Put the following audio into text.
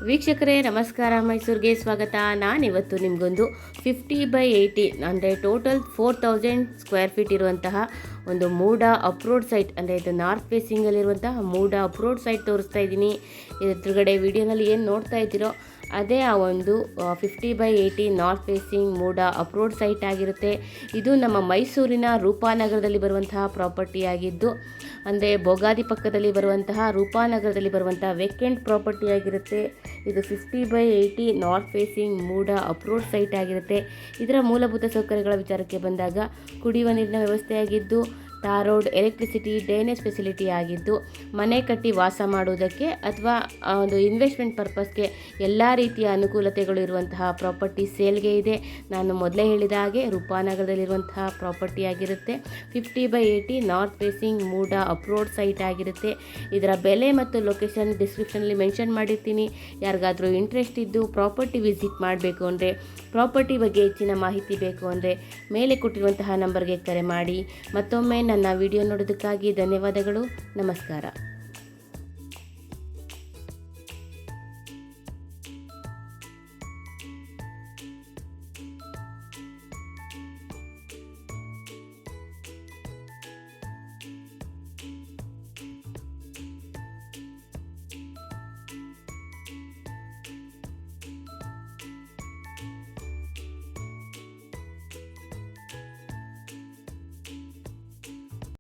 ವೀಕ್ಷಕರೇ ನಮಸ್ಕಾರ, ಮೈಸೂರಿಗೆ ಸ್ವಾಗತ. ನಾನಿವತ್ತು ನಿಮಗೊಂದು 50/80 ಅಂದರೆ ಟೋಟಲ್ 4000 ಸ್ಕ್ವೇರ್ ಫೀಟ್ ಇರುವಂತಹ ಒಂದು ಮೂಡ ಅಪ್ರೋಡ್ ಸೈಟ್, ಅಂದರೆ ಇದು ನಾರ್ತ್ ಫೇಸಿಂಗಲ್ಲಿರುವಂತಹ ಮೂಡ ಅಪ್ರೋಡ್ ಸೈಟ್ ತೋರಿಸ್ತಾ ಇದ್ದೀನಿ. ಎದುರುಗಡೆ ವಿಡಿಯೋನಲ್ಲಿ ಏನು ನೋಡ್ತಾ ಇದ್ದೀರೋ ಅದೇ ಆ ಒಂದು 50/80 ನಾರ್ತ್ ಫೇಸಿಂಗ್ ಮೂಡ ಅಪ್ರೋಡ್ ಸೈಟ್ ಆಗಿರುತ್ತೆ. ಇದು ನಮ್ಮ ಮೈಸೂರಿನ ರೂಪಾನಗರದಲ್ಲಿ ಬರುವಂತಹ ಪ್ರಾಪರ್ಟಿ ಆಗಿದ್ದು, ಅಂದರೆ ಬೊಗಾದಿ ಪಕ್ಕದಲ್ಲಿ ಬರುವಂತಹ ರೂಪಾನಗರದಲ್ಲಿ ಬರುವಂತಹ ವೆಕೆಂಟ್ ಪ್ರಾಪರ್ಟಿ ಆಗಿರುತ್ತೆ. ಇದು 50/80 ನಾರ್ತ್ ಫೇಸಿಂಗ್ ಮೂಡ ಅಪ್ರೋಡ್ ಸೈಟ್ ಆಗಿರುತ್ತೆ. ಇದರ ಮೂಲಭೂತ ಸೌಕರ್ಯಗಳ ವಿಚಾರಕ್ಕೆ ಬಂದಾಗ ಕುಡಿಯುವ ನೀರಿನ ವ್ಯವಸ್ಥೆ ಆಗಿದ್ದು, tar road, electricity, drainage facility ಆಗಿದ್ದು, ಮನೆ ಕಟ್ಟಿ ವಾಸ ಮಾಡುವುದಕ್ಕೆ ಅಥವಾ ಒಂದು ಇನ್ವೆಸ್ಟ್ಮೆಂಟ್ ಪರ್ಪಸ್ಗೆ ಎಲ್ಲ ರೀತಿಯ ಅನುಕೂಲತೆಗಳು ಇರುವಂತಹ ಪ್ರಾಪರ್ಟಿ ಸೇಲ್ಗೆ ಇದೆ. ನಾನು ಮೊದಲೇ ಹೇಳಿದ ಹಾಗೆ ರೂಪಾನಗರದಲ್ಲಿರುವಂತಹ ಪ್ರಾಪರ್ಟಿ ಆಗಿರುತ್ತೆ. 50/80 ನಾರ್ತ್ ಫೇಸಿಂಗ್ ಮೂಡ ಅಪ್ರೋಡ್ ಸೈಟ್ ಆಗಿರುತ್ತೆ. ಇದರ ಬೆಲೆ ಮತ್ತು ಲೊಕೇಶನ್ ಡಿಸ್ಕ್ರಿಪ್ಷನಲ್ಲಿ ಮೆನ್ಷನ್ ಮಾಡಿರ್ತೀನಿ. ಯಾರಿಗಾದರೂ ಇಂಟ್ರೆಸ್ಟ್ ಇದ್ದು ಪ್ರಾಪರ್ಟಿ ವಿಸಿಟ್ ಮಾಡಬೇಕು ಅಂದರೆ, ಪ್ರಾಪರ್ಟಿ ಬಗ್ಗೆ ಹೆಚ್ಚಿನ ಮಾಹಿತಿ ಬೇಕು ಅಂದರೆ ಮೇಲೆ ಕೊಟ್ಟಿರುವಂತಹ ನಂಬರ್ಗೆ ಕರೆ ಮಾಡಿ. ಮತ್ತೊಮ್ಮೆ ನನ್ನ ವಿಡಿಯೋ ನೋಡೋದಕ್ಕಾಗಿ ಧನ್ಯವಾದಗಳು. ನಮಸ್ಕಾರ.